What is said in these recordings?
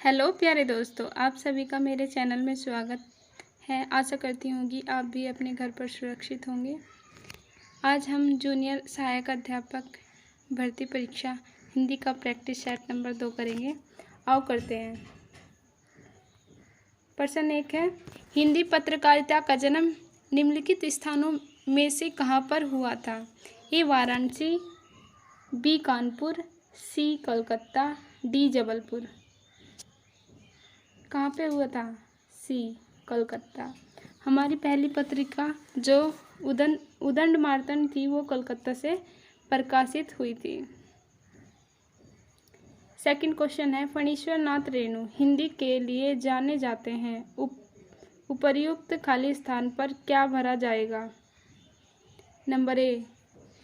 Hello प्यारे दोस्तों, आप सभी का मेरे चैनल में स्वागत है। आशा करती हूँ कि आप भी अपने घर पर सुरक्षित होंगे। आज हम जूनियर सहायक अध्यापक भर्ती परीक्षा हिंदी का प्रैक्टिस सेट नंबर 2 करेंगे। आओ करते हैं। प्रश्न 1 है, हिंदी पत्रकारिता का जन्म निम्नलिखित स्थानों में से कहाँ पर हुआ था? ए वाराणसी, बी कानपुर, सी कोलकाता, डी जबलपुर। कहाँ पे हुआ था? सी कोलकाता। हमारी पहली पत्रिका जो उदंडमार्तन थी वो कोलकाता से प्रकाशित हुई थी। सेकंड क्वेश्चन है, फणीश्वर नाथ रेणु हिंदी के लिए जाने जाते हैं। उपर्युक्त खाली स्थान पर क्या भरा जाएगा? नंबर ए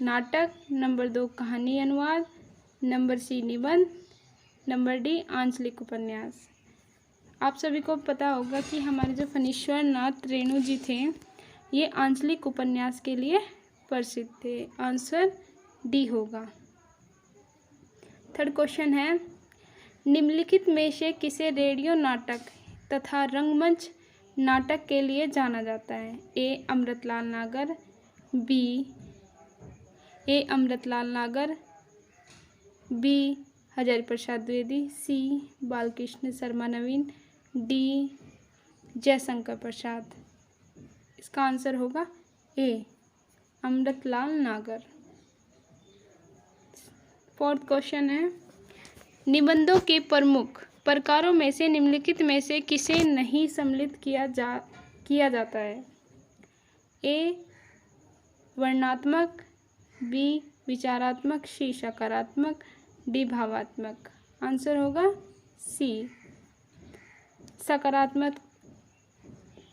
नाटक, नंबर 2 कहानी अनुवाद, नंबर सी निबंध, नंबर डी आंचलिक उपन्यास। आप सभी को पता होगा कि हमारे जो फणीश्वर नाथ रेणु जी थे ये आंचलिक उपन्यास के लिए प्रसिद्ध थे। आंसर डी होगा। थर्ड क्वेश्चन है, निम्नलिखित में से किसे रेडियो नाटक तथा रंगमंच नाटक के लिए जाना जाता है? ए अमृतलाल नागर, बी हजारी प्रसाद द्विवेदी, सी बालकृष्ण शर्मा नवीन, डी जयशंकर प्रसाद। इसका आंसर होगा ए अमृतलाल नागर। फोर्थ क्वेश्चन है, निबंधों के प्रमुख प्रकारों में से निम्नलिखित में से किसे नहीं सम्मिलित किया जाता है? ए वर्णनात्मक, बी विचारात्मक, सी सकारात्मक, डी भावात्मक। आंसर होगा सी सकारात्मक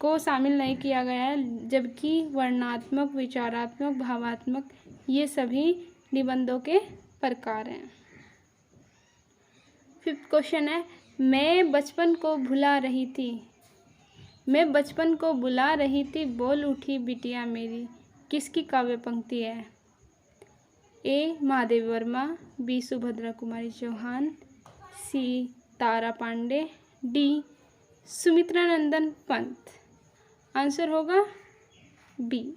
को शामिल नहीं किया गया है, जबकि वर्णनात्मक, विचारात्मक, भावात्मक ये सभी निबंधों के प्रकार हैं। फिफ्थ क्वेश्चन है, मैं बचपन को भुला रही थी बोल उठी बिटिया मेरी किसकी काव्य पंक्ति है? ए महादेवी वर्मा, बी सुभद्रा कुमारी चौहान, सी तारा पांडे, डी सुमित्रा नंदन पंत। आंसर होगा बी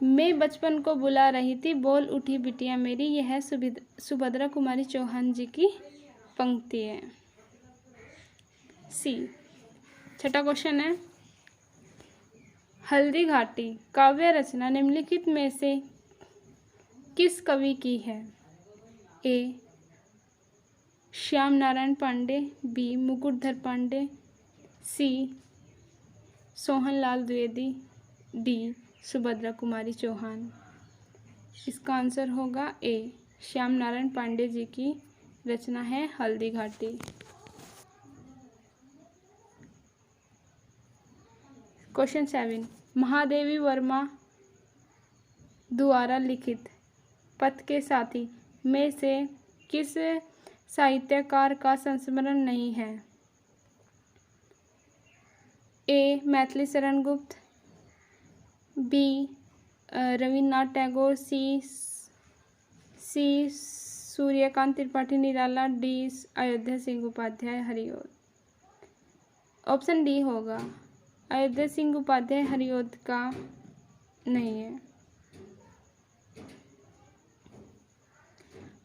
मैं बचपन को बुला रही थी बोल उठी बिटिया मेरी। यह है सुभद्रा कुमारी चौहान जी की पंक्ति है। सी। छठा क्वेश्चन है, हल्दी घाटी काव्य रचना निम्नलिखित में से किस कवि की है? ए श्याम नारायण पांडे, बी मुकुटधर पांडे, सी सोहनलाल द्विवेदी, डी सुभद्रा कुमारी चौहान। इसका आंसर होगा ए श्याम नारायण पांडे जी की रचना है हल्दी घाटी। क्वेश्चन 7, महादेवी वर्मा द्वारा लिखित पथ के साथी में से किस साहित्यकार का संस्मरण नहीं है? ए Maithili Sharan Gupt, B Rabindranath Tagore, C Suryakant Tripathi Nirala, D Ayodhya Singh Upadhyay Hariaudh. Option D होगा। अयोध्या सिंह उपाध्याय हरिऔध का नहीं है।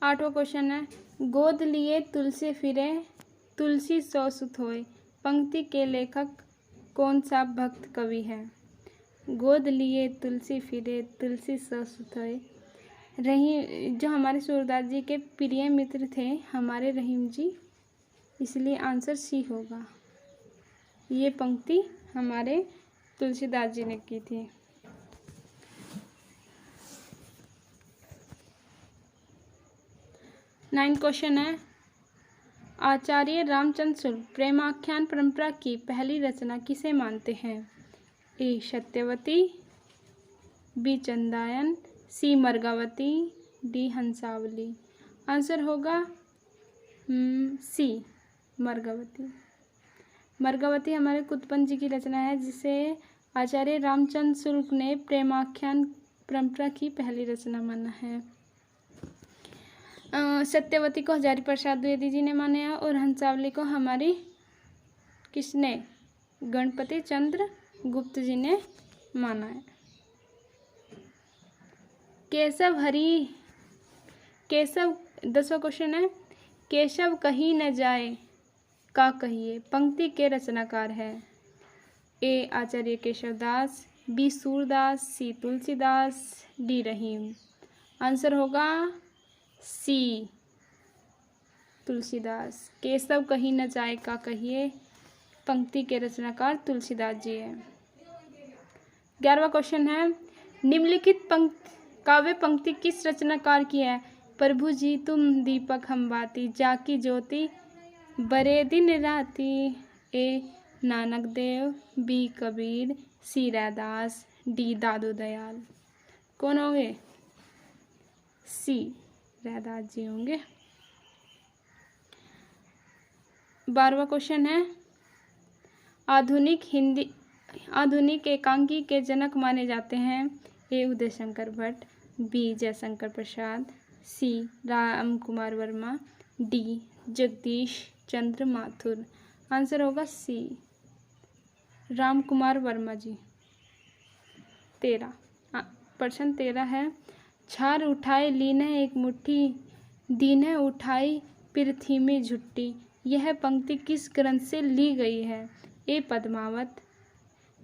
8वां क्वेश्चन है, गोद लिए तुलसी फिरे तुलसी सौ सुत होए पंक्ति के लेखक कौन सा भक्त कवि है? गोद लिए तुलसी फिरे तुलसी सौ सुत होए रहीम, जो हमारे सूरदास जी के प्रिय मित्र थे हमारे रहीम जी, इसलिए आंसर सी होगा। ये पंक्ति हमारे तुलसीदास जी ने की थी। नाइन क्वेश्चन है, आचार्य रामचंद्र शुक्ल प्रेमाख्यान परंपरा की पहली रचना किसे मानते हैं? ए सत्यवती, बी चंदायन, सी मर्गावती, डी हंसावली। आंसर होगा सी मर्गावती। मर्गावती हमारे कुतपन जी की रचना है जिसे आचार्य रामचंद्र शुक्ल ने प्रेमाख्यान परंपरा की पहली रचना माना है। सत्यवती को हजारी प्रसाद द्विवेदी जी ने माना है और हंसावली को हमारी किसने, गणपति चंद्र गुप्त जी ने माना है। केशव 10वां क्वेश्चन है, केशव कहीं न जाए का कहिए पंक्ति के रचनाकार है। ए आचार्य केशवदास, बी सूरदास, सी तुलसीदास, डी रहीम। आंसर होगा सी तुलसीदास। केशव कहीं न जाए का कहिए पंक्ति के रचनाकार तुलसीदास जी है। 11वां क्वेश्चन है, निम्नलिखित काव्य पंक्ति किस रचनाकार की है। प्रभु जी तुम दीपक हम बाती, जाकी ज्योति बरे दिन राती। ए नानक देव, बी कबीर, सी रैदास, डी दादू दयाल। कौन होंगे, सी रैदास जी होंगे। 12वां क्वेश्चन है, आधुनिक एकांकी के जनक माने जाते हैं। ए उदय शंकर भट्ट, बी जयशंकर प्रसाद, सी राम कुमार वर्मा, डी जगदीश चंद्र माथुर। आंसर होगा सी राम कुमार वर्मा जी। 13 है, छार उठाए लीने एक मुट्ठी, दीने उठाई पृथ्वी में झुट्टी। यह पंक्ति किस ग्रंथ से ली गई है। ए पद्मावत,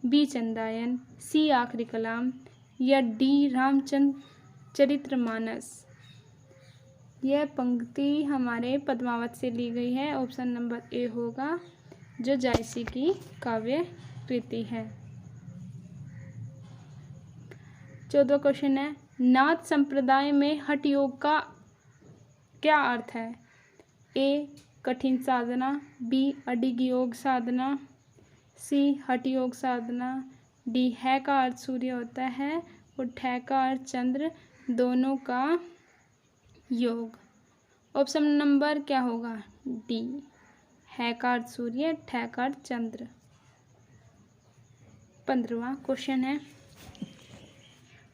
बी चंदायन, सी आखिरी कलाम, या डी रामचरितमानस। यह पंक्ति हमारे पद्मावत से ली गई है। ऑप्शन नंबर ए होगा, जो जायसी की काव्य कृति है। 14वां क्वेश्चन है, नाथ संप्रदाय में हठ योग का क्या अर्थ है। ए कठिन साधना, बी अडिग योग साधना, सी हठ योग साधना, डी है का अर्थ सूर्य होता है और ठै का अर्थ चंद्र, दोनों का योग। ऑप्शन नंबर क्या होगा, डी है का अर्थ सूर्य, ठै का अर्थ चंद्र। 15वां क्वेश्चन है,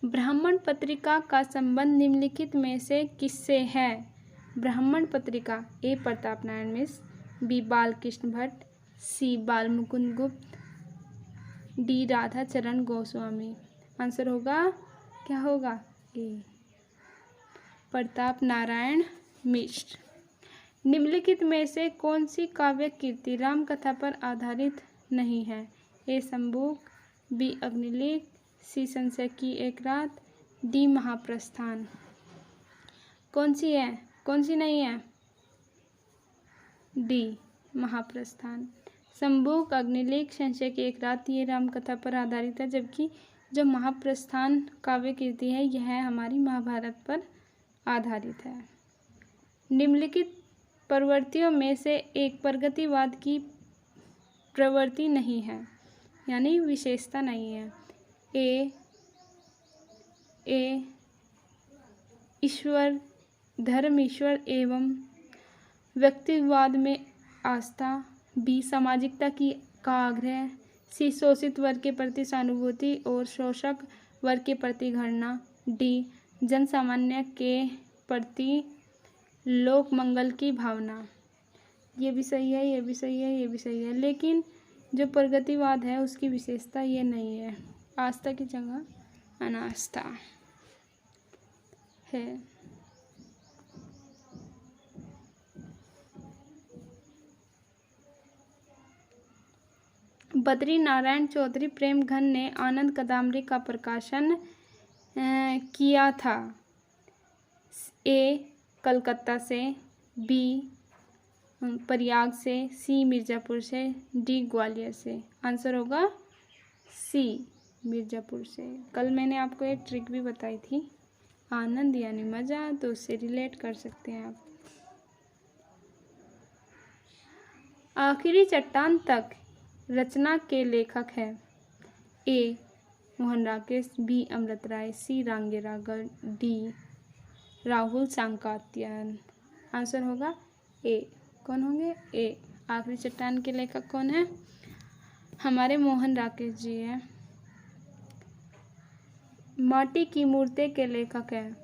ब्राह्मण पत्रिका का संबंध निम्नलिखित में से किससे है। ब्राह्मण पत्रिका, ए प्रताप नारायण मिश्र, बी बालकृष्ण भट्ट, सी बाल मुकुंद गुप्त, डी राधा चरण गोस्वामी। आंसर होगा, क्या होगा, ए प्रताप नारायण मिश्र। निम्नलिखित में से कौन सी काव्य कीर्ति राम कथा पर आधारित नहीं है। ए संबूक, बी अग्निलेख, सी संशय की एक रात, डी महाप्रस्थान। कौन सी है, कौन सी नहीं है, डी महाप्रस्थान। संबूक, अग्निलेख, संशय की एक रात ये राम कथा पर आधारित है, जबकि जो महाप्रस्थान काव्य कीर्ति है यह हमारी महाभारत पर आधारित है। निम्नलिखित प्रवृत्तियों में से एक प्रगतिवाद की प्रवृत्ति नहीं है, यानी विशेषता नहीं है। ए ईश्वर, धर्म ईश्वर एवं व्यक्तिवाद में आस्था, बी सामाजिकता का आग्रह, सी शोषित वर्ग के प्रति सहानुभूति और शोषक वर्ग के प्रति घृणा, डी जन सामान्य के प्रति लोक मंगल की भावना। ये भी सही है, ये भी सही है, ये भी सही है, लेकिन जो प्रगतिवाद है उसकी विशेषता ये नहीं है। आस्था की जगह अनास्था है। बद्री नारायण चौधरी प्रेमघन ने आनंद कादंबरी का प्रकाशन किया था। ए कलकत्ता से, बी प्रयाग से, सी मिर्ज़ापुर से, डी ग्वालियर से। आंसर होगा सी मिर्ज़ापुर से। कल मैंने आपको एक ट्रिक भी बताई थी, आनंद यानी मज़ा, तो उससे रिलेट कर सकते हैं आप। आखिरी चट्टान तक रचना के लेखक हैं। ए मोहन राकेश, बी अमृत राय, सी रांगे राघव, डी राहुल सांकात्यायन। आंसर होगा ए। कौन होंगे, ए। आखिरी चट्टान के लेखक कौन है, हमारे मोहन राकेश जी हैं। माटी की मूर्तें के लेखक हैं।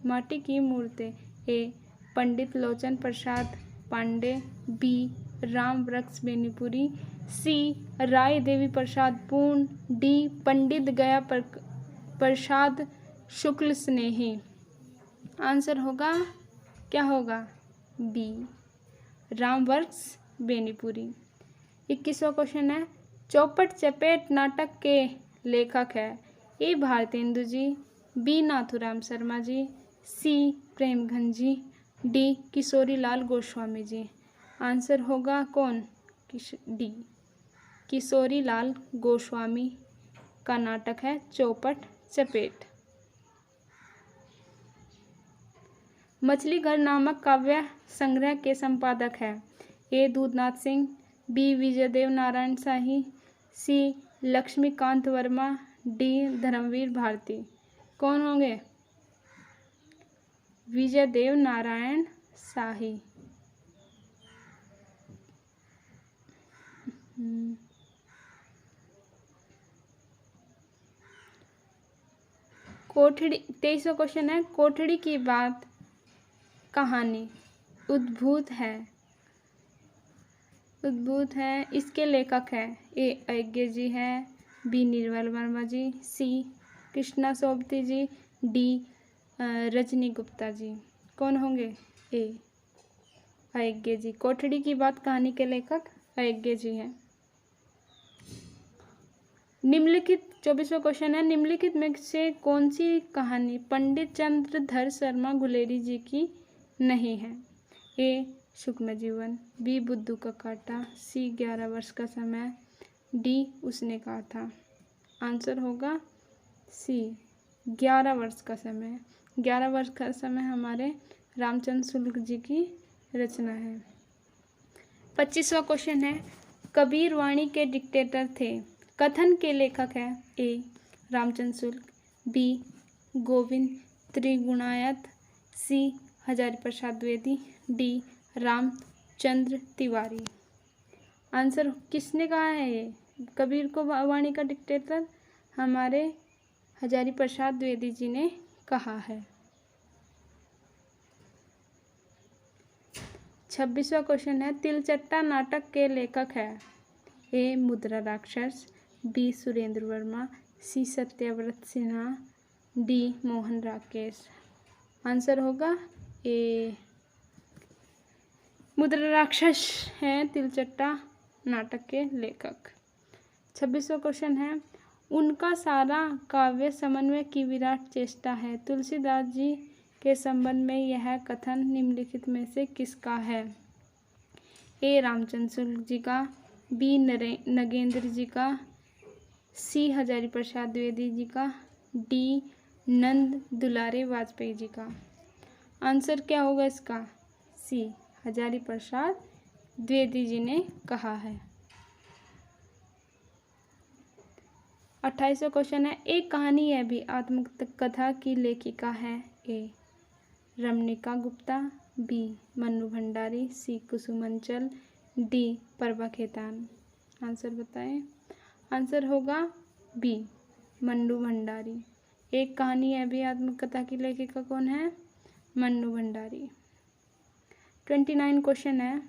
माटी की मूर्तें, ए पंडित लोचन प्रसाद पांडे, बी राम वृक्ष बेनीपुरी, सी राय देवी प्रसाद पूर्ण, डी पंडित गया प्रसाद शुक्ल स्नेही। आंसर होगा, क्या होगा, बी राम वृक्ष बेनीपुरी। 21वां क्वेश्चन है, चौपट चपेट नाटक के लेखक है? ए भारतेंदु जी, बी नाथूराम शर्मा जी, सी प्रेमघन जी, डी किशोरी लाल गोस्वामी जी। आंसर होगा कौन, डी किशोरी लाल गोस्वामी का नाटक है चौपट चपेट। मछली घर नामक काव्य संग्रह के संपादक है? ए दूधनाथ सिंह, बी विजयदेव नारायण शाही, सी लक्ष्मीकांत वर्मा, डी धर्मवीर भारती। कौन होंगे, विजयदेव नारायण शाही। कोठड़ी 23वां क्वेश्चन है, कोठड़ी की बात कहानी उद्भूत है इसके लेखक है? ए अय्यर जी है, बी निर्मल वर्मा जी, सी कृष्णा सोबती जी, डी रजनी गुप्ता जी। कौन होंगे, ए अय्यर जी। कोठड़ी की बात कहानी के लेखक अय्यर जी हैं। निम्नलिखित 24वां क्वेश्चन है, निम्नलिखित में से कौन सी कहानी पंडित चंद्रधर शर्मा गुलेरी जी की नहीं है? ए सूक्ष्म जीवन, बी बुद्धू का कांटा, सी 11 वर्ष का समय, डी उसने कहा था। आंसर होगा सी 11 वर्ष का समय। 11 वर्ष का समय हमारे रामचंद्र शुक्ल जी की रचना है। 25वां क्वेश्चन है, कबीर वाणी के डिक्टेटर थे? कथन के लेखक है? ए रामचंद्र शुक्ल, बी गोविंद त्रिगुणायत, सी हजारी प्रसाद द्विवेदी, डी रामचंद्र तिवारी। आंसर किसने कहा है, ये कबीर को वाणी का डिक्टेटर हमारे हजारी प्रसाद द्विवेदी जी ने कहा है। 26वां क्वेश्चन है, तिलचट्टा नाटक के लेखक है? ए मुद्रा राक्षस, बी सुरेंद्र वर्मा, सी सत्यव्रत सिन्हा, डी मोहन राकेश। आंसर होगा ए मुद्रा राक्षस हैं तिलचट्टा नाटक के लेखक। 26वां क्वेश्चन है, उनका सारा काव्य समन्वय की विराट चेष्टा है। तुलसीदास जी के संबंध में यह कथन निम्नलिखित में से किसका है? ए रामचंद्र शुक्ल जी का, बी नगेंद्र जी का, सी हजारी प्रसाद द्विवेदी जी का, डी नंद दुलारे वाजपेयी जी का। आंसर क्या होगा इसका, सी हजारी प्रसाद द्विवेदी जी ने कहा है। 28वां क्वेश्चन है, एक कहानी यह भी आत्मकथा की लेखिका है? ए रमणिका गुप्ता, बी मन्नू भंडारी, सी कुसुमंचल, डी प्रभा खेतान। आंसर बताएं। आंसर होगा बी मन्नू भंडारी। एक कहानी यह भी आत्मकथा की लेखिका कौन है? मन्नू भंडारी। 29 क्वेश्चन है,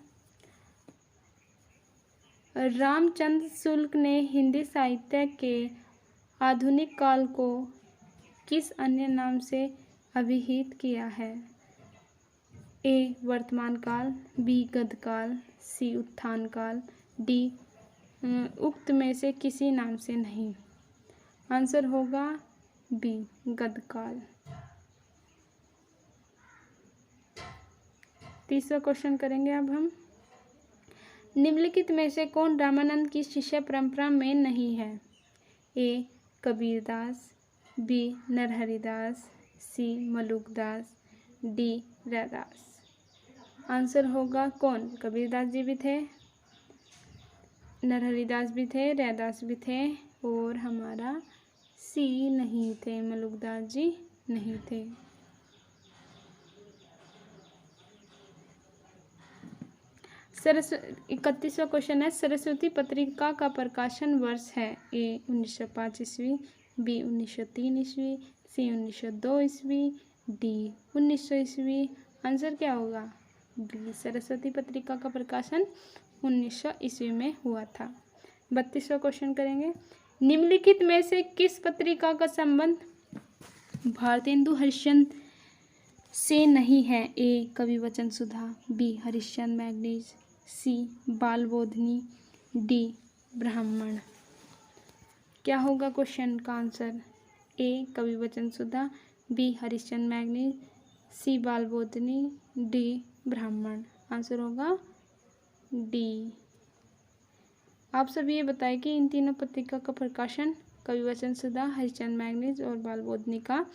रामचंद्र शुक्ल ने हिंदी साहित्य के आधुनिक काल को किस अन्य नाम से अभिहित किया है? ए वर्तमान काल, बी गद्यकाल, सी उत्थान काल, डी उक्त में से किसी नाम से नहीं। आंसर होगा बी गद्यकाल। 30वां क्वेश्चन करेंगे अब हम। निम्नलिखित में से कौन रामानंद की शिष्य परंपरा में नहीं है? ए कबीरदास, बी नरहरिदास, सी मलुकदास, डी रैदास। आंसर होगा कौन? कबीरदास जी भी थे, नरहरिदास भी थे, रैदास भी थे और हमारा सी नहीं थे, मलुकदास जी नहीं थे। सरस्वती 31वां क्वेश्चन है, सरस्वती पत्रिका का प्रकाशन वर्ष है? ए 1905 ईस्वी, बी 1903 ईस्वी, सी 1902 ईस्वी, डी 1900 ईस्वी आंसर क्या होगा? बी। सरस्वती पत्रिका का प्रकाशन 1900 ईस्वी में हुआ था। 32वां क्वेश्चन करेंगे। निम्नलिखित में से किस पत्रिका का संबंध भारतेंदु हरिश्चंद्र से नहीं है? ए कवि वचन सुधा, बी हरिश्चंद्र मैगजीन, सी बालबोधिनी, डी ब्राह्मण। क्या होगा क्वेश्चन का आंसर? ए कवि वचन सुधा, बी हरिश्चंद्र मैगजीन, सी बालबोधिनी, डी ब्राह्मण। आंसर होगा डी। आप सब ये बताएं कि इन तीनों पत्रिका का प्रकाशन कवि वचन सुधा, हरिश्चंद्र मैगजीन और बालबोधिनी का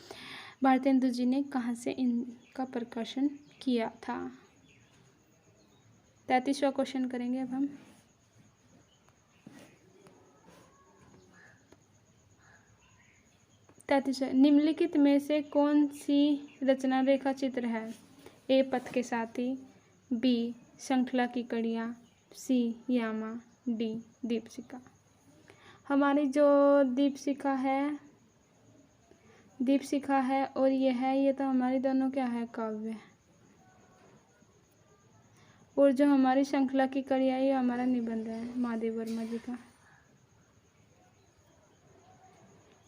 भारतेंदु जी ने कहाँ से इनका प्रकाशन किया था। 33वां क्वेश्चन करेंगे अब हम। निम्नलिखित में से कौन सी रचना रेखा चित्र है? ए पथ के साथी, बी श्रृंखला की कड़ियाँ, सी यामा, डी दीपशिखा। हमारी जो दीपशिखा है और ये तो हमारी दोनों क्या है? काव्य। और जो हमारी श्रृंखला की कड़ियाँ ये हमारा निबंध है महादेव वर्मा जी का।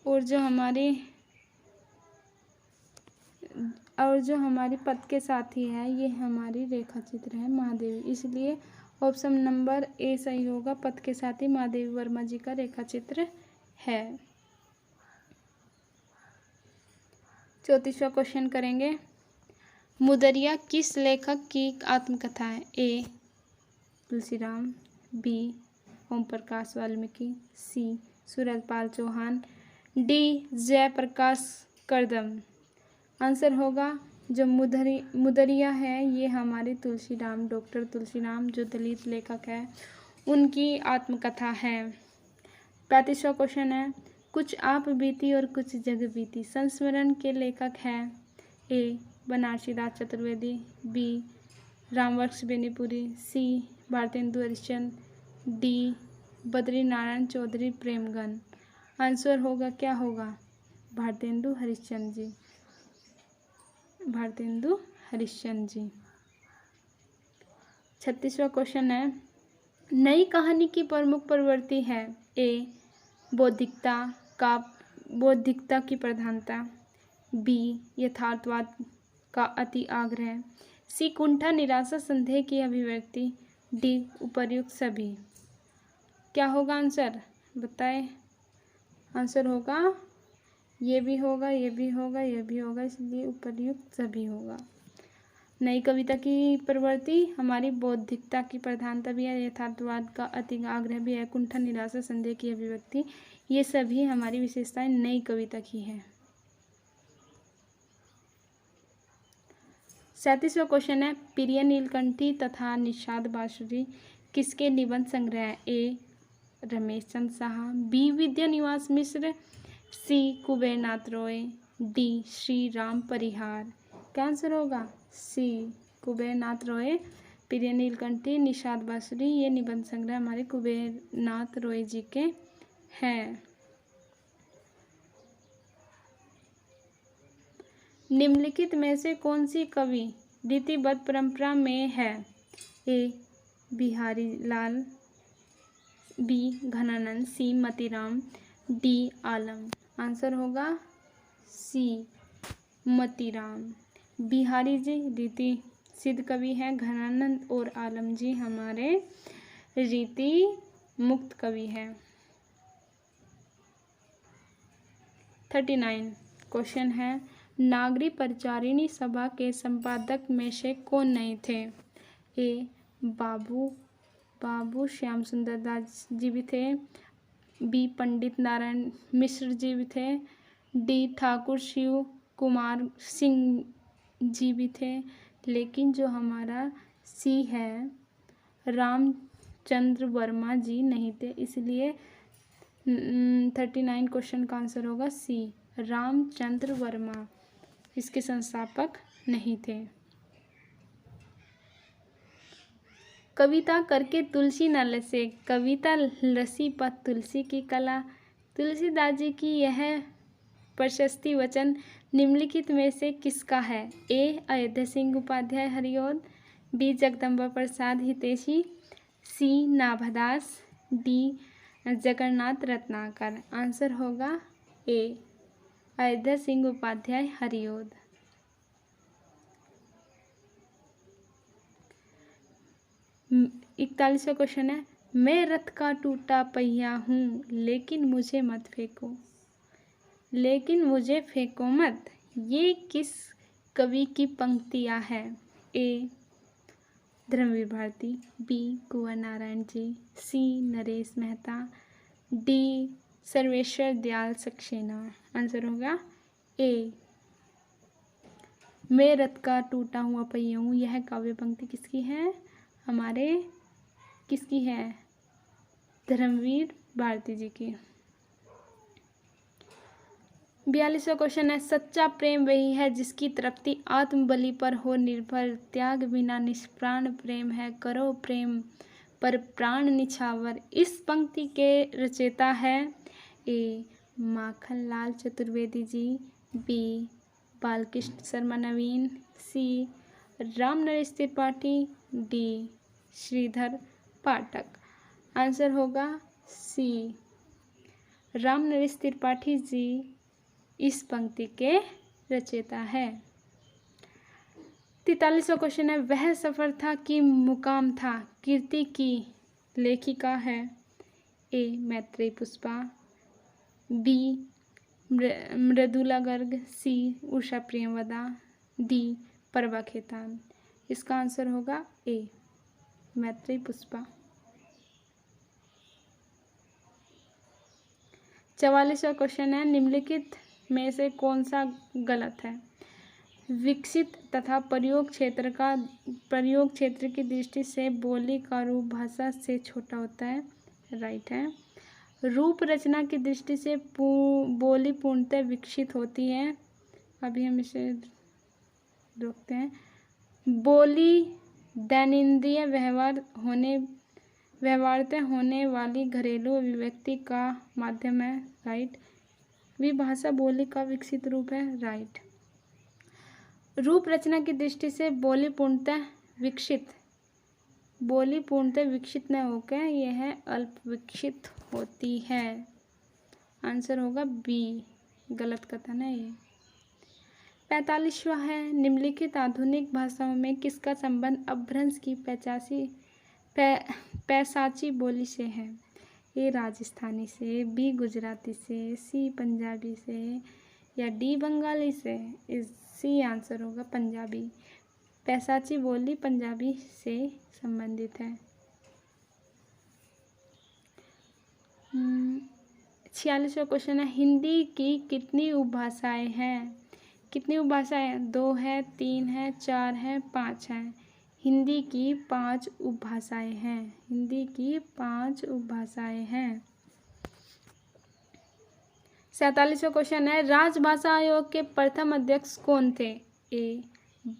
और जो हमारी पथ के साथी है ये हमारी रेखा चित्र है महादेवी। इसलिए ऑप्शन नंबर ए सही होगा। पथ के साथी महादेवी वर्मा जी का रेखा चित्र है। 34वां क्वेश्चन करेंगे। मुदरिया किस लेखक की आत्मकथा है? ए तुलसीराम, बी ओम प्रकाश वाल्मीकि, सी सूरजपाल चौहान, डी जयप्रकाश करदम। आंसर होगा जो मुदरिया है ये हमारे तुलसीराम, डॉक्टर तुलसीराम जो दलित लेखक है उनकी आत्मकथा है। 35वां क्वेश्चन है। कुछ आप बीती और कुछ जग बीती संस्मरण के लेखक हैं? ए बनारसी दास चतुर्वेदी, बी रामवक्स बेनीपुरी, सी भारतेंदु हरिश्चंद्र, डी बद्री नारायण चौधरी प्रेमगन। आंसर होगा क्या होगा? भारतेंदु हरिश्चंद्र जी। भारतेंदु हरिश्चंद्र जी। 36वां क्वेश्चन है। नई कहानी की प्रमुख प्रवृत्ति है? ए बौद्धिकता की प्रधानता, बी यथार्थवाद का अति आग्रह, सी कुंठा निराशा संदेह की अभिव्यक्ति, डी उपर्युक्त सभी। क्या होगा आंसर? बताएं। आंसर होगा ये भी होगा, ये भी होगा, ये भी होगा, इसलिए उपर्युक्त सभी होगा। नई कविता की प्रवृत्ति हमारी बौद्धिकता की प्रधानता भी है, यथार्थवाद का अति आग्रह भी है, कुंठा निराशा संदेह की अभिव्यक्ति, ये सभी हमारी विशेषताएं नई कविता की है। 37वां क्वेश्चन है। प्रिय नीलकंठी तथा निषाद बांसुरी किसके निबंध संग्रह है? ए रमेश चंद्र साहा, बी विद्या निवास मिश्र, सी कुबेरनाथ रॉय, डी श्री राम परिहार। क्या आंसर होगा? सी कुबेरनाथ रॉय। प्रिय नीलकंठी निषाद बांसुरी ये निबंध संग्रह हमारे कुबेरनाथ रॉय जी के हैं। निम्नलिखित में से कौन सी कवि रीतिबद्ध परंपरा में है? ए बिहारी लाल, बी घनानंद, सी मतीराम, डी आलम। आंसर होगा सी मतीराम। बिहारी जी रीति सिद्ध कवि हैं, घनानंद और आलम जी हमारे रीति मुक्त कवि हैं। 39 क्वेश्चन है। नागरी परिचारिणी सभा के संपादक में से कौन नहीं थे? ए बाबू श्याम सुंदर दास जी भी थे, बी पंडित नारायण मिश्र जी भी थे, डी ठाकुर शिव कुमार सिंह जी भी थे, लेकिन जो हमारा सी है रामचंद्र वर्मा जी नहीं थे। इसलिए 39 क्वेश्चन का आंसर होगा सी रामचंद्र वर्मा, इसके संस्थापक नहीं थे। कविता करके तुलसी न लसे, कविता लसी पत तुलसी की कला। तुलसीदास जी की यह प्रशस्ति वचन निम्नलिखित में से किसका है? ए अयोध्या सिंह उपाध्याय हरिऔध, बी जगदम्बा प्रसाद हितैषी, सी नाभादास, डी जगन्नाथ रत्नाकर। आंसर होगा ए अयोध्या सिंह उपाध्याय हरिऔध। 41वां क्वेश्चन है, मैं रथ का टूटा पहिया हूँ लेकिन मुझे मत फेंको, लेकिन मुझे फेंको मत, ये किस कवि की पंक्तियाँ हैं? ए धर्मवीर भारती, बी कुंवर नारायण जी, सी नरेश मेहता, डी सर्वेश्वर दयाल सक्सेना। आंसर होगा ए मैं रथ का टूटा हुआ पहिया हूँ। यह काव्य पंक्ति किसकी है? हमारे किसकी है? धर्मवीर भारती जी की। 42वां क्वेश्चन है, सच्चा प्रेम वही है जिसकी तृप्ति आत्मबलि पर हो निर्भर, त्याग बिना निष्प्राण प्रेम है, करो प्रेम पर प्राण निछावर। इस पंक्ति के रचयिता है? ए माखनलाल चतुर्वेदी जी, बी बालकृष्ण शर्मा नवीन, सी रामनरेश त्रिपाठी, डी श्रीधर पाठक। आंसर होगा सी रामनरेश त्रिपाठी जी इस पंक्ति के रचयिता है। 43वां क्वेश्चन है, वह सफर था कि मुकाम था, कीर्ति की लेखिका है? ए मैत्रेयी पुष्पा, बी मृदुला गर्ग, सी उषा प्रियंवदा, डी प्रभा खेतान। इसका आंसर होगा ए मैत्रेयी पुष्पा। 44वां क्वेश्चन है, निम्नलिखित में से कौन सा गलत है? विकसित तथा प्रयोग क्षेत्र की दृष्टि से बोली का रूप भाषा से छोटा होता है, राइट है। रूप रचना की दृष्टि से बोली पूर्णतः विकसित होती है, अभी हम इसे रोकते हैं। बोली दैनंदिन व्यवहारतः होने वाली घरेलू अभिव्यक्ति का माध्यम है, राइट। विभाषा बोली का विकसित रूप है, राइट। रूप रचना की दृष्टि से बोली पूर्णतः विकसित न होकर यह अल्प विकसित होती है। आंसर होगा बी, गलत कथन है ये। 45वां है, निम्नलिखित आधुनिक भाषाओं में किसका संबंध अपभ्रंश की पैशाची बोली से है? ए राजस्थानी से, बी गुजराती से, सी पंजाबी से, या डी बंगाली से। सी आंसर होगा पंजाबी। पैशाची बोली पंजाबी से संबंधित है। 46वां क्वेश्चन है, हिंदी की कितनी उपभाषाएं हैं? कितनी उपभाषाएं? 2 है, 3 है, 4 है, 5 है। हिंदी की 5 उपभाषाएं हैं। हिंदी की 5 उपभाषाएं हैं। 47वां क्वेश्चन है, राजभाषा आयोग के प्रथम अध्यक्ष कौन थे? ए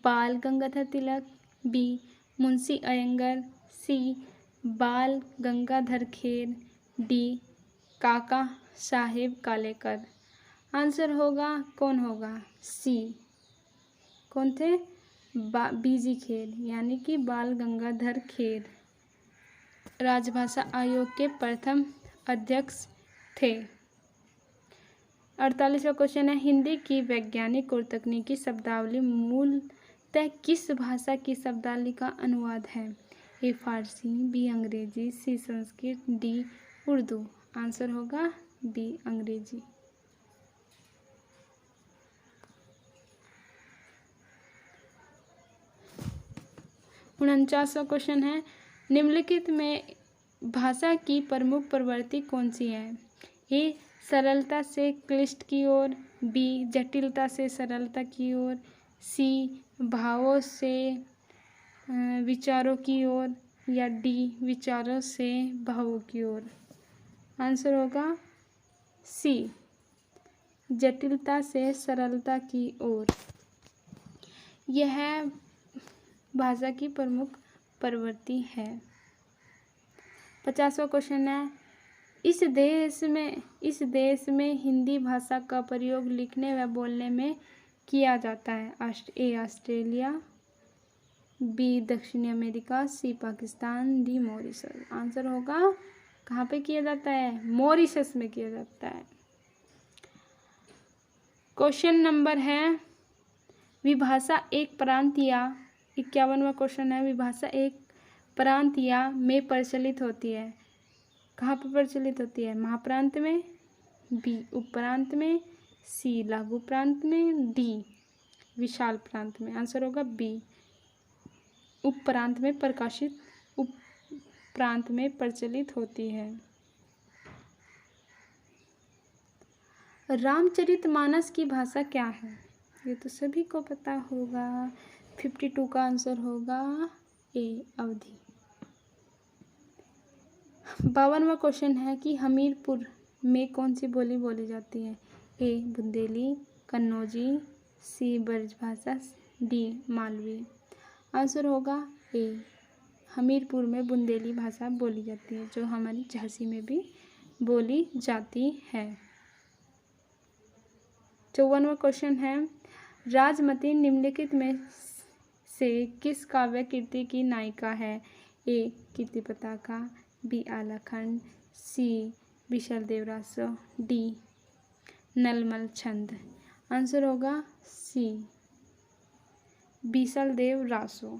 बाल गंगाधर तिलक, बी मुंशी अयंगर, सी बाल गंगाधर खेर, डी काका साहेब कालेकर। आंसर होगा कौन होगा? सी। कौन थे? बीजी खेर, यानी कि बाल गंगाधर खेर राजभाषा आयोग के प्रथम अध्यक्ष थे। 48वां क्वेश्चन है, हिंदी की वैज्ञानिक और तकनीकी शब्दावली मूलतः किस भाषा की शब्दावली का अनुवाद है? ए फारसी, बी अंग्रेजी, सी संस्कृत, डी उर्दू। आंसर होगा बी अंग्रेजी। 49वां क्वेश्चन है, निम्नलिखित में भाषा की प्रमुख प्रवृत्ति कौन सी है? ए सरलता से क्लिष्ट की ओर, बी जटिलता से सरलता की ओर, सी भावों से विचारों की ओर, या डी विचारों से भावों की ओर। आंसर होगा सी जटिलता से सरलता की ओर। यह भाषा की प्रमुख प्रवृत्ति है। 50वां क्वेश्चन है, इस देश में हिंदी भाषा का प्रयोग लिखने व बोलने में किया जाता है? ए ऑस्ट्रेलिया, बी दक्षिणी अमेरिका, सी पाकिस्तान, डी मॉरिशस। आंसर होगा कहाँ पे किया जाता है? मॉरिशस में किया जाता है। क्वेश्चन नंबर है विभाषा एक प्रांत या 51वां क्वेश्चन है विभाषा एक प्रांत या में प्रचलित होती है। कहाँ पर प्रचलित होती है? महाप्रांत में, बी उपप्रांत में, सी लघु प्रांत में, डी विशाल प्रांत में। आंसर होगा बी उपप्रांत में प्रकाशित उपप्रांत में प्रचलित होती है। रामचरितमानस की भाषा क्या है? ये तो सभी को पता होगा। 52 का आंसर होगा ए अवधी। 52वां क्वेश्चन है कि हमीरपुर में कौन सी बोली बोली जाती है? ए बुंदेली, कन्नौजी, सी ब्रजभाषा, डी मालवी। आंसर होगा ए हमीरपुर में बुंदेली भाषा बोली जाती है, जो हमारी झांसी में भी बोली जाती है। 54वां क्वेश्चन है राजमती निम्नलिखित में से किस काव्य कृति की नायिका है? ए कीर्ति पताका, बी आलाखंड, सी विशाल देवरासो, डी नलमल छंद। आंसर होगा सी विशाल देवरासो।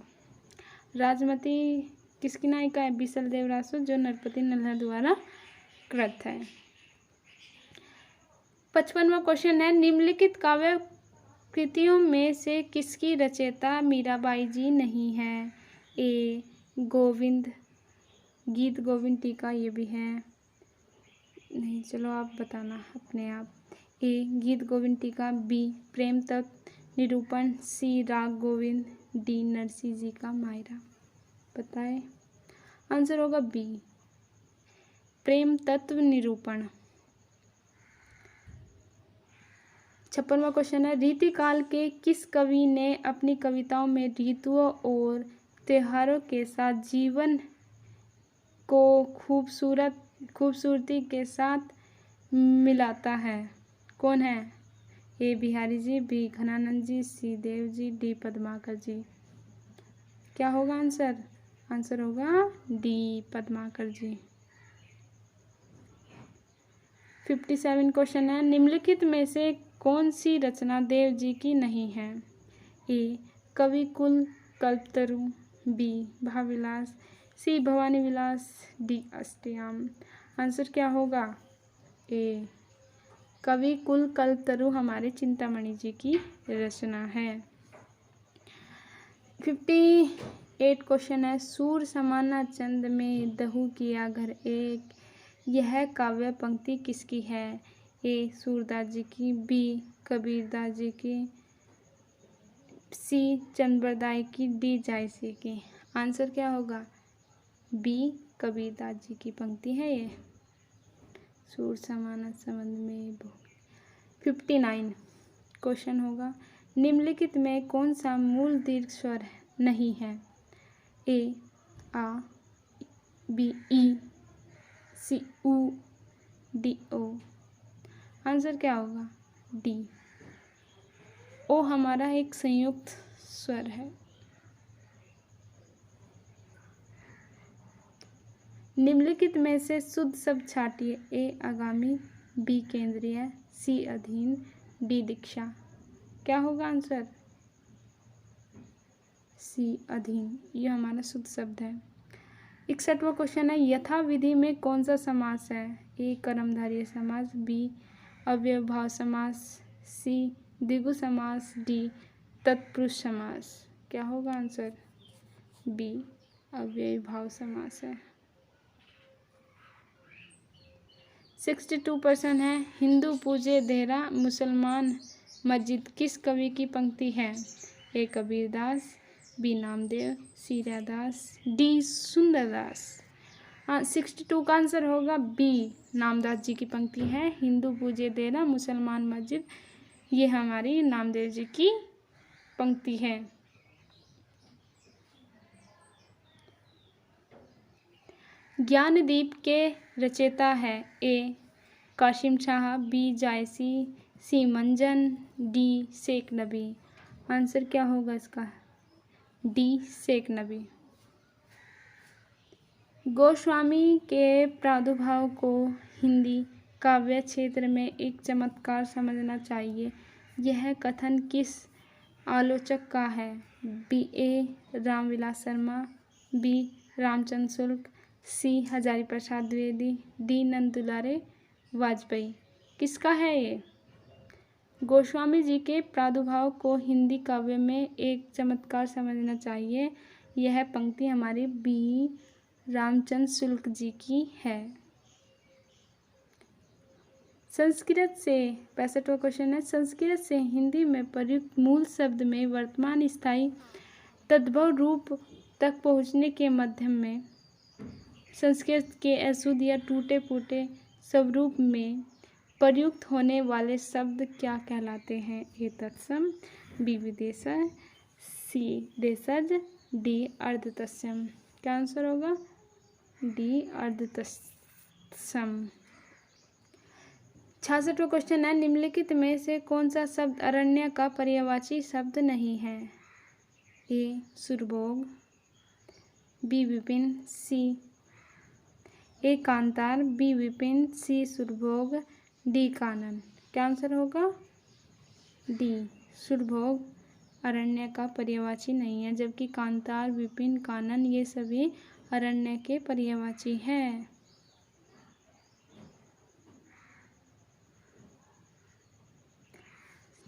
राजमती किसकी नायिका है? विशाल देवरासो, जो नरपति नल्ला द्वारा कृत है। 55वां क्वेश्चन है निम्नलिखित काव्य कृतियों में से किसकी रचयिता मीराबाई जी नहीं है? ए गोविंद गीत गोविंद टीका, ये भी है नहीं, चलो आप बताना अपने आप। ए गीत गोविंद टीका, बी प्रेम तत्व निरूपण, सी राग गोविंद, डी नरसिंह जी का मायरा। बताए। आंसर होगा बी प्रेम तत्व निरूपण। 56वां क्वेश्चन है रीतिकाल के किस कवि ने अपनी कविताओं में ऋतुओं और त्योहारों के साथ जीवन को खूबसूरती के साथ मिलाता है? कौन है? ए बिहारी जी, बी घनानंद जी, सी देव जी, डी पद्माकर जी। क्या होगा आंसर? आंसर होगा डी पद्माकर जी। 57 क्वेश्चन है निम्नलिखित में से कौन सी रचना देव जी की नहीं है? ए कवि कुल कल्पतरु, बी भावविलास, सी भवानी विलास, डी अष्टयाम। आंसर क्या होगा? ए कवि कुल कल्पतरु हमारे चिंतामणि जी की रचना है। 58 क्वेश्चन है सूर समाना चंद में दहु किया घर एक, यह काव्य पंक्ति किसकी है? ए सूरदास जी की, बी कबीरदास जी की, सी चंद्रबरदाई की, डी जायसी की। आंसर क्या होगा? बी कबीरदास जी की पंक्ति है ये। सूर समाना संबंध में 59 क्वेश्चन होगा निम्नलिखित में कौन सा मूल दीर्घ स्वर नहीं है? ए आ, बी ई, सी उ, डी ओ। आंसर क्या होगा? डी ओ हमारा एक संयुक्त स्वर है। निम्नलिखित में से शुद्ध शब्द छाटिए। ए आगामी, बी केंद्रीय, सी अधीन, डी दीक्षा। क्या होगा आंसर? सी अधीन, ये हमारा शुद्ध शब्द है। 61वां क्वेश्चन है यथा विधि में कौन सा समास है? ए कर्मधारय समास, बी अव्ययभाव समास, सी द्विगु समास, डी तत्पुरुष समास। क्या होगा आंसर? बी अव्ययभाव समास है। 62% है हिंदू पूजे देहरा मुसलमान मस्जिद किस कवि की पंक्ति है? ए कबीरदास, बी नामदेव, सी रैदास, डी सुंदरदास। 62 का आंसर होगा बी नामदास जी की पंक्ति है हिंदू पूजे देहरा मुसलमान मस्जिद, ये हमारी नामदेव जी की पंक्ति है। ज्ञानदीप के रचयिता है? ए कासिम शाह, बी जायसी, सी मंजन, डी शेख नबी। आंसर क्या होगा इसका? डी शेख नबी। गोस्वामी के प्रादुर्भाव को हिंदी काव्य क्षेत्र में एक चमत्कार समझना चाहिए। यह कथन किस आलोचक का है? बी ए रामविलास शर्मा, बी रामचंद्र शुक्ल, सी हजारी प्रसाद द्विवेदी, डी नंदुलारे वाजपेयी। किसका है ये? गोस्वामी जी के प्रादुर्भाव को हिंदी काव्य में एक चमत्कार समझना चाहिए। यह पंक्ति हमारी बी रामचंद्र शुक्ल जी की है। संस्कृत से 65वां क्वेश्चन है, संस्कृत से हिंदी में प्रयुक्त मूल शब्द में वर्तमान स्थायी तद्भव रूप तक पहुँचने के माध्यम में संस्कृत के अशुद्ध या टूटे फूटे स्वरूप में प्रयुक्त होने वाले शब्द क्या कहलाते हैं? ए तत्सम, बी विदेशज, सी देशज, डी अर्धतत्सम। क्या आंसर होगा? डी अर्धतत्सम। 66वां क्वेश्चन है, निम्नलिखित में से कौन सा शब्द अरण्य का पर्यायवाची शब्द नहीं है? ए सुरभोग, बी विपिन, सी ए कांतार, बी विपिन, सी सुरभोग, डी कानन। क्या आंसर होगा? डी सुरभोग अरण्य का पर्यायवाची नहीं है, जबकि कांतार, विपिन, कानन ये सभी अरण्य के पर्यायवाची हैं।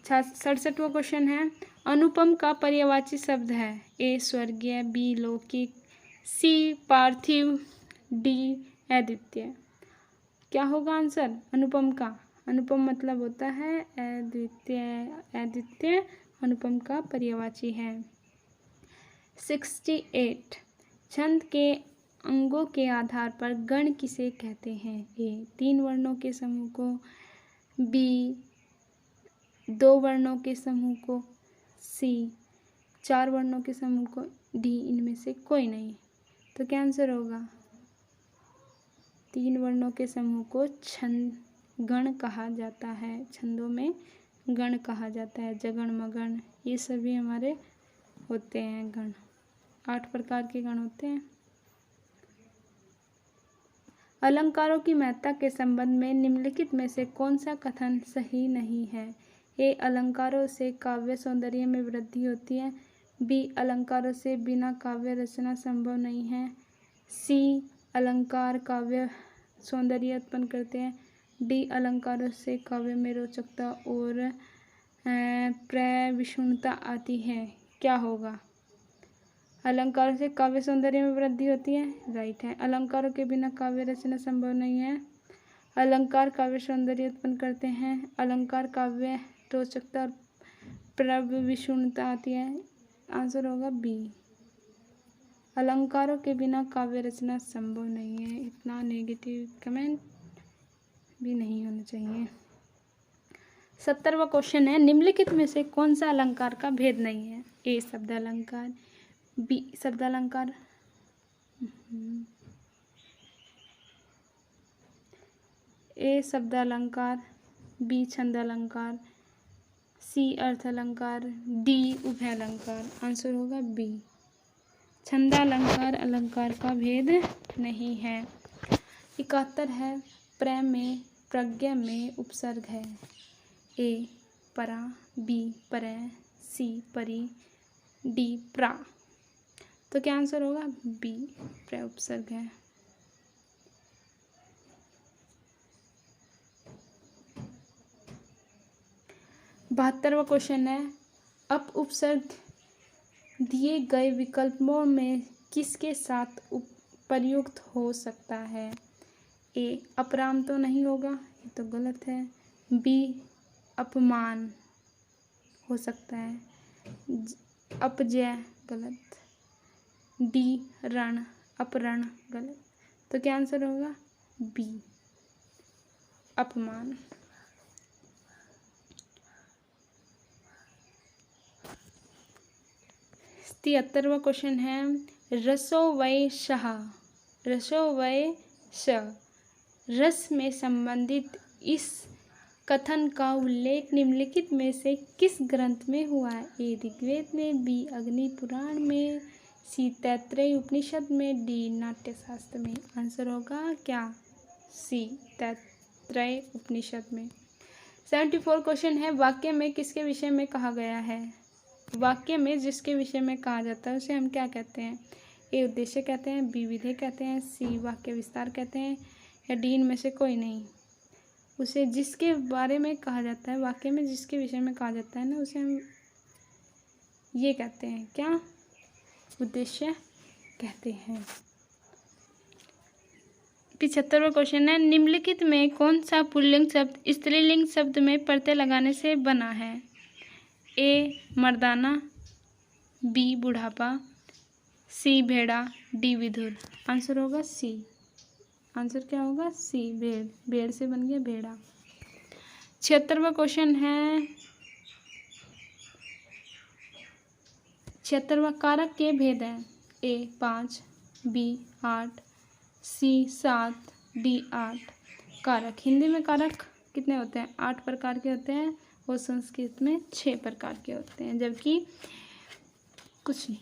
67वां क्वेश्चन है, अनुपम का पर्यायवाची शब्द है? ए स्वर्गीय, बी लौकिक, सी पार्थिव, डी अद्वितीय। क्या होगा आंसर अनुपम का? अनुपम मतलब होता है अद्वितीय, अद्वितीय अनुपम का पर्यायवाची है। 68 छंद के अंगों के आधार पर गण किसे कहते हैं? ए 3 वर्णों के समूह को, बी 2 वर्णों के समूह को, सी 4 वर्णों के समूह को, डी इनमें से कोई नहीं। तो क्या आंसर होगा? 3 वर्णों के समूह को छंद गण कहा जाता है। छंदों में गण कहा जाता है। जगण, मगण ये सभी हमारे होते हैं गण। 8 प्रकार के गण होते हैं। अलंकारों की महत्ता के संबंध में निम्नलिखित में से कौन सा कथन सही नहीं है? ए अलंकारों से काव्य सौंदर्य में वृद्धि होती है, बी अलंकारों से बिना काव्य रचना संभव नहीं है, सी अलंकार काव्य सौंदर्य उत्पन्न करते हैं, डी अलंकारों से काव्य में रोचकता और प्रविष्णुता आती है। क्या होगा? अलंकारों से काव्य सौंदर्य में वृद्धि होती है, राइट है। अलंकारों के बिना काव्य रचना संभव नहीं है। अलंकार काव्य सौंदर्य उत्पन्न करते हैं। अलंकार काव्य रोचकता और प्रविष्णुता आती है। आंसर होगा बी अलंकारों के बिना काव्य रचना संभव नहीं है। इतना नेगेटिव कमेंट भी नहीं होना चाहिए। 70वां क्वेश्चन है, निम्नलिखित में से कौन सा अलंकार का भेद नहीं है? ए शब्द अलंकार, बी शब्द अलंकार, ए शब्द अलंकार, बी छंद अलंकार, सी अर्थ अलंकार, डी उभय अलंकार। आंसर होगा बी छंदालंकार अलंकार का भेद नहीं है। 71 है, प्रेम में प्रज्ञा में उपसर्ग है। ए परा, बी परय, सी परी, डी प्रा। तो क्या आंसर होगा? बी प्र उपसर्ग है। बहत्तरवां क्वेश्चन है, अप उपसर्ग दिए गए विकल्पों में किसके साथ प्रयुक्त हो सकता है? ए अपराम तो नहीं होगा, ये तो गलत है। बी अपमान हो सकता है। अपजय गलत। डी रण अपरण गलत। तो क्या आंसर होगा? बी अपमान। 73वां क्वेश्चन है, रसो वै शः, रसो वै श, रस में संबंधित इस कथन का उल्लेख निम्नलिखित में से किस ग्रंथ में हुआ है? ए ऋग्वेद में, बी अग्नि पुराण में, सी तैत्तिरीय उपनिषद में, डी नाट्यशास्त्र में। आंसर होगा क्या? सी तैत्तिरीय उपनिषद में। 74 क्वेश्चन है, वाक्य में किसके विषय में कहा गया है? वाक्य में जिसके विषय में कहा जाता है उसे हम क्या कहते हैं? ए उद्देश्य कहते हैं, बी विधेय कहते हैं, सी वाक्य विस्तार कहते हैं, या डी इनमें से कोई नहीं। उसे जिसके बारे में कहा जाता है, वाक्य में जिसके विषय में कहा जाता है ना, उसे हम ये कहते हैं क्या? उद्देश्य कहते हैं। 75वां क्वेश्चन है, निम्नलिखित में कौन सा पुल्लिंग शब्द स्त्रीलिंग शब्द में प्रत्यय लगाने से बना है? ए मर्दाना, बी बुढ़ापा, सी भेड़ा, डी विधुर। आंसर होगा सी। आंसर क्या होगा? सी भेड़। भेड़ से बन गया भेड़ा। 76वां क्वेश्चन है, 76वां कारक के भेद हैं? ए 5, बी 8, सी 7, डी 8। कारक, हिंदी में कारक कितने होते हैं? 8 प्रकार के होते हैं और संस्कृत में 6 प्रकार के होते हैं, जबकि कुछ नहीं।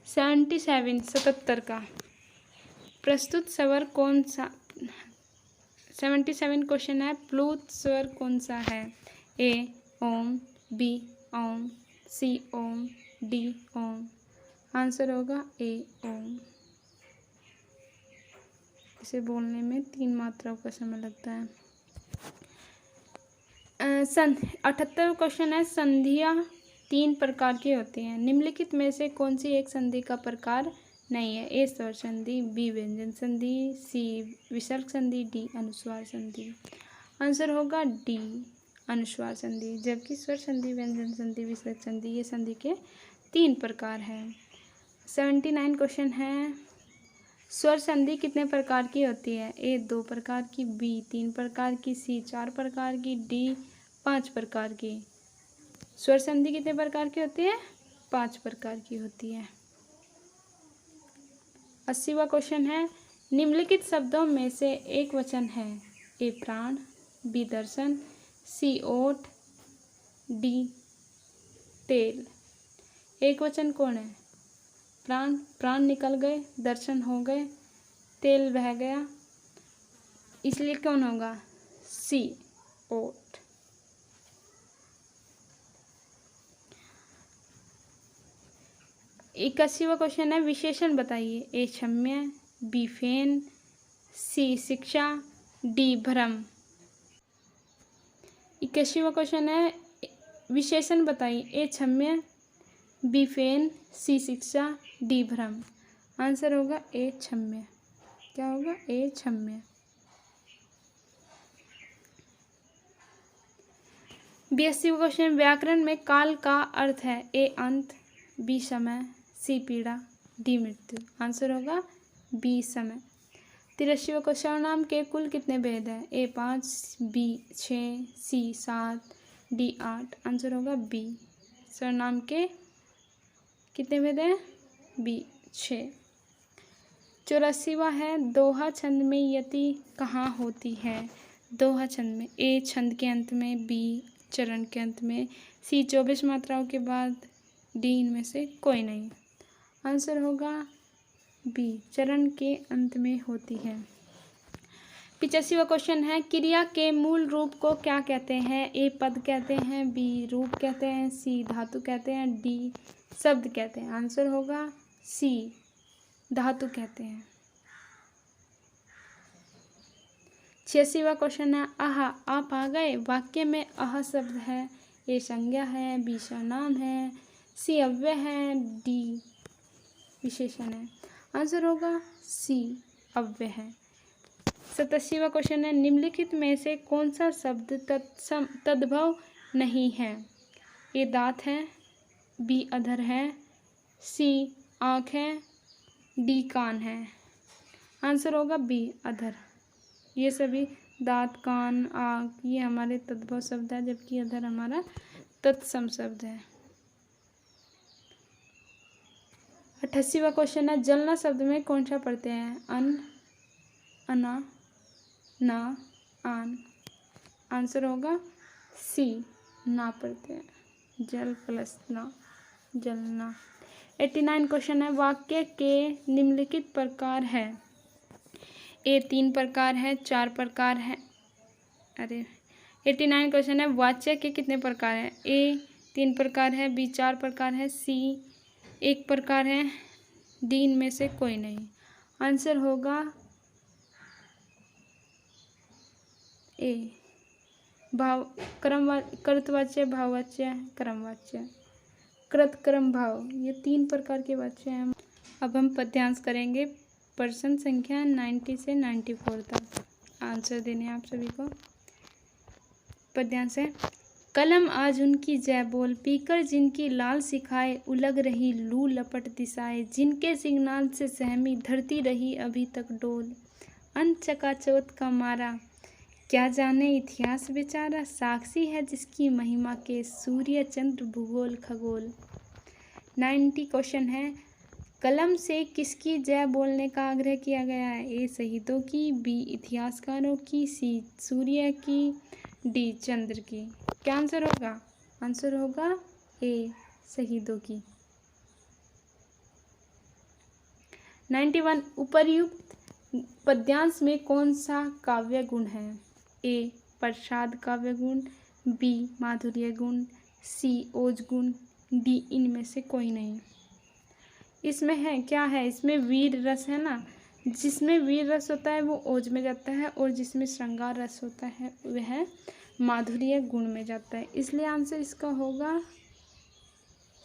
77 का प्रस्तुत स्वर कौन सा? 77 क्वेश्चन है, प्लुत स्वर कौन सा है? ए ओम, बी ओम, सी ओम, डी ओम। आंसर होगा ए ओम। इसे बोलने में 3 मात्राओं का समय लगता है। 78 क्वेश्चन है, संधियाँ 3 प्रकार की होती हैं, निम्नलिखित में से कौन सी एक संधि का प्रकार नहीं है? ए स्वर संधि, बी व्यंजन संधि, सी विसर्ग संधि, डी अनुस्वार संधि। आंसर होगा डी अनुस्वार संधि, जबकि स्वर संधि, व्यंजन संधि, विसर्ग संधि ये संधि के 3 प्रकार हैं। 79 क्वेश्चन है, स्वर संधि कितने प्रकार की होती है? ए 2 प्रकार की, बी 3 प्रकार की, सी 4 प्रकार की, डी 5 प्रकार की। स्वर संधि कितने प्रकार की होती है? 5 प्रकार की होती है। 80वां क्वेश्चन है, निम्नलिखित शब्दों में से एक वचन है? ए प्राण, बी दर्शन, सी ओठ, डी तेल। एक वचन कौन है? प्राण, प्राण निकल गए, दर्शन हो गए, तेल बह गया, इसलिए कौन होगा? सी ओठ। 81वां क्वेश्चन है, विशेषण बताइए। ए क्षम्य, बी फेन, सी शिक्षा, डी भ्रम। 81वां क्वेश्चन है, विशेषण बताइए। ए क्षम्य, बी फेन, सी शिक्षा, डी भ्रम। आंसर होगा ए क्षम्य। क्या होगा? ए क्षम्य। 82वां क्वेश्चन, व्याकरण में काल का अर्थ है? ए अंत, बी समय, सी पीड़ा, डी मृत्यु। आंसर होगा बी समय। 83वां क्वेश्चन, सर्वनाम के कुल कितने भेद हैं? ए 5, बी 6, सी 7, डी 8। आंसर होगा बी। सर्वनाम के कितने भेद हैं? बी 6। 84वां है, दोहा छंद में यति कहाँ होती है? दोहा छंद में ए छंद के अंत में, बी चरण के अंत में, सी 24 मात्राओं के बाद, डी इनमें से कोई नहीं। आंसर होगा बी चरण के अंत में होती है। 85वां क्वेश्चन है, क्रिया के मूल रूप को क्या कहते हैं? ए पद कहते हैं, बी रूप कहते हैं, सी धातु कहते हैं, डी शब्द कहते हैं। आंसर होगा सी धातु कहते हैं। 86वां क्वेश्चन है, आह आप आ गए, वाक्य में आह शब्द है? ए संज्ञा है, बी सर्वनाम है, सी अव्यय है, डी विशेषण है। आंसर होगा सी अव्यय है। 87वां क्वेश्चन है, निम्नलिखित में से कौन सा शब्द तद्भव नहीं है? ए दांत है, बी अधर है, सी आँख है, डी कान है। आंसर होगा बी अधर। ये सभी दांत, कान, आँख ये हमारे तद्भव शब्द है, जबकि अधर हमारा तत्सम शब्द है। 88वां क्वेश्चन है, जलना शब्द में कौन सा प्रत्यय है? अन, अना, ना, आन। आंसर होगा सी, ना पढ़ते हैं, जल प्लस ना, जलना। 89 क्वेश्चन है, वाक्य के निम्नलिखित प्रकार है। ए 3 प्रकार है, 4 प्रकार है। अरे 89 क्वेश्चन है, वाच्य के कितने प्रकार हैं? ए 3 प्रकार है, बी 4 प्रकार है, सी 1 प्रकार है, डी इनमें से कोई नहीं। आंसर होगा ए, भाव कृतवाच्य, भाववाच्य, क्रमवाच्य। कृत, क्रम, भाव, ये 3 प्रकार के वाच्य हैं। अब हम पद्यांश करेंगे प्रश्न संख्या 90 से 94 तक। आंसर देने हैं आप सभी को। पद्यांश है, कलम आज उनकी जय बोल, पीकर जिनकी लाल सिखाए, उलग रही लू लपट दिशाए, जिनके सिग्नाल से सहमी धरती रही अभी तक डोल। अंत चकाचौथ का मारा, क्या जाने इतिहास बेचारा, साक्षी है जिसकी महिमा के सूर्य चंद्र भूगोल खगोल। 90 क्वेश्चन है, कलम से किसकी जय बोलने का आग्रह किया गया है? ए शहीदों की, बी इतिहासकारों की, सी सूर्य की, डी चंद्र की। क्या आंसर होगा? आंसर होगा ए शहीदों की। 91 उपर्युक्त पद्यांश में कौन सा काव्य गुण है? ए प्रसाद काव्य गुण, बी माधुर्य गुण, सी ओज गुण, डी इनमें से कोई नहीं। इसमें है क्या है? इसमें वीर रस है ना, जिसमें वीर रस होता है वो ओज में जाता है, और जिसमें श्रृंगार रस होता है वह माधुर्य गुण में जाता है। इसलिए आंसर इसका होगा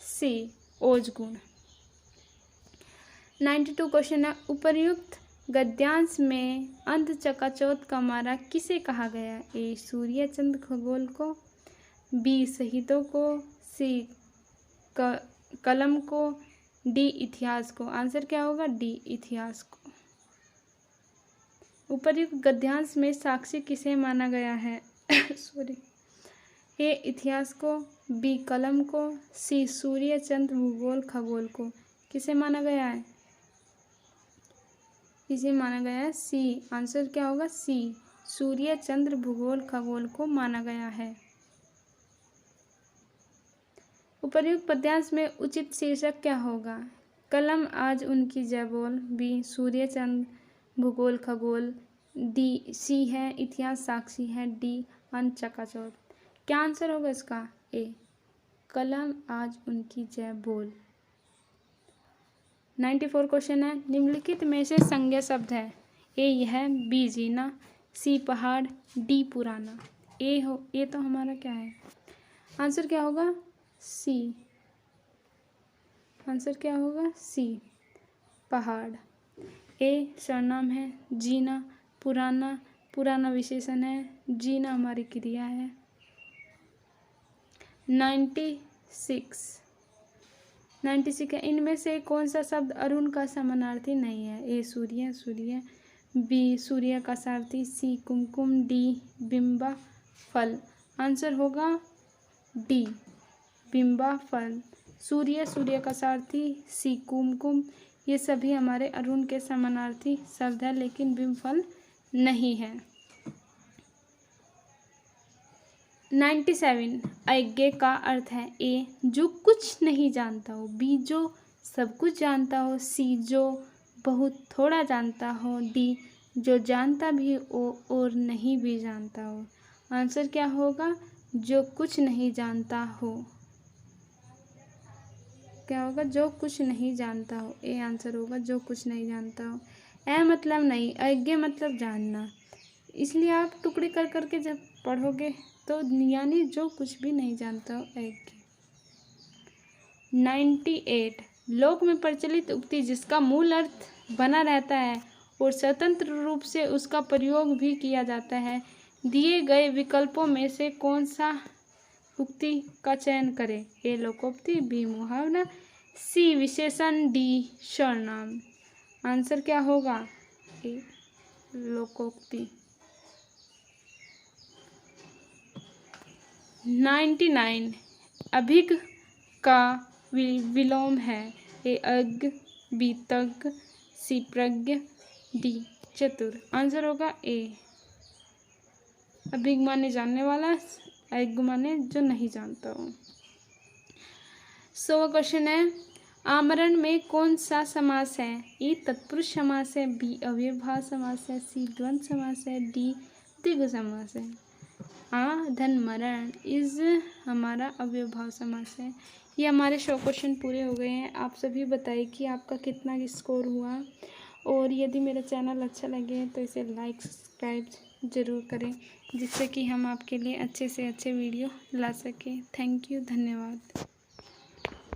सी ओज गुण। 92 क्वेश्चन है, उपर्युक्त गद्यांश में अंत चकाचौथ का मारा किसे कहा गया? ए सूर्य चंद्र खगोल को, बी शहीदों को, सी कलम को, डी इतिहास को। आंसर क्या होगा? डी इतिहास को। उपर्युक्त गद्यांश में साक्षी किसे माना गया है? सॉरी, ए इतिहास को, बी कलम को, सी सूर्य चंद्र भूगोल खगोल को। किसे माना गया है? इसे माना गया है सी। आंसर क्या होगा? सी सूर्य चंद्र भूगोल खगोल को माना गया है। उपर्युक्त पद्यांश में उचित शीर्षक क्या होगा? कलम आज उनकी जय बोल, बी सूर्य चंद्र भूगोल खगोल, डी सी है इतिहास साक्षी है, डी अंत चकाचौथ। क्या आंसर होगा इसका? ए कलम आज उनकी जय बोल। 94 क्वेश्चन है, निम्नलिखित में से संज्ञा शब्द है? ए यह, बी जीना, सी पहाड़, डी पुराना। ए तो हमारा क्या है? आंसर क्या होगा? सी। आंसर क्या होगा? सी पहाड़। ए सर्वनाम है, जीना पुराना, पुराना विशेषण है, जीना हमारी क्रिया है। 96 है, इनमें से कौन सा शब्द अरुण का समानार्थी नहीं है? ए सूर्य, बी सूर्य का सारथी, सी कुमकुम, डी बिंबा फल। आंसर होगा डी बिंबा फल। सूर्य का सारथी, सी कुमकुम, ये सभी हमारे अरुण के समानार्थी शब्द है, लेकिन बिंबफल नहीं है। 97 अज्ञे का अर्थ है? ए जो कुछ नहीं जानता हो, बी जो सब कुछ जानता हो, सी जो बहुत थोड़ा जानता हो, डी जो जानता भी हो और नहीं भी जानता हो। आंसर क्या होगा? जो कुछ नहीं जानता हो। क्या होगा? जो कुछ नहीं जानता हो। ए आंसर होगा जो कुछ नहीं जानता हो। ए मतलब नहीं, अज्ञे मतलब जानना, इसलिए आप टुकड़े कर करके जब पढ़ोगे तो यानी जो कुछ भी नहीं जानता हो अज्ञे। 98 लोक में प्रचलित उक्ति जिसका मूल अर्थ बना रहता है और स्वतंत्र रूप से उसका प्रयोग भी किया जाता है, दिए गए विकल्पों में से कौन सा उक्ति का चयन करें? ए लोकोक्ति, बी मुहावरा, सी विशेषण, डी सर्वनाम। आंसर क्या होगा? ए लोकोक्ति। 99 अभिज्ञ का विलोम है? ए अज्ञ, बी तज्ञ, सी प्रज्ञ, डी चतुर। आंसर होगा ए अभिज्ञ माने जानने वाला, अज्ञ माने जो नहीं जानता हो। 100वां क्वेश्चन है, आमरण में कौन सा समास है? ई तत्पुरुष समास है, बी अव्ययभाव समास है, सी द्वंद्व समास है, डी द्विगु समास है। धन मरण इज हमारा अव्ययभाव समास है। ये हमारे 100 क्वेश्चन पूरे हो गए हैं। आप सभी बताइए कि आपका कितना स्कोर हुआ, और यदि मेरा चैनल अच्छा लगे तो इसे लाइक सब्सक्राइब ज़रूर करें, जिससे कि हम आपके लिए अच्छे से अच्छे वीडियो ला सकें। थैंक यू, धन्यवाद।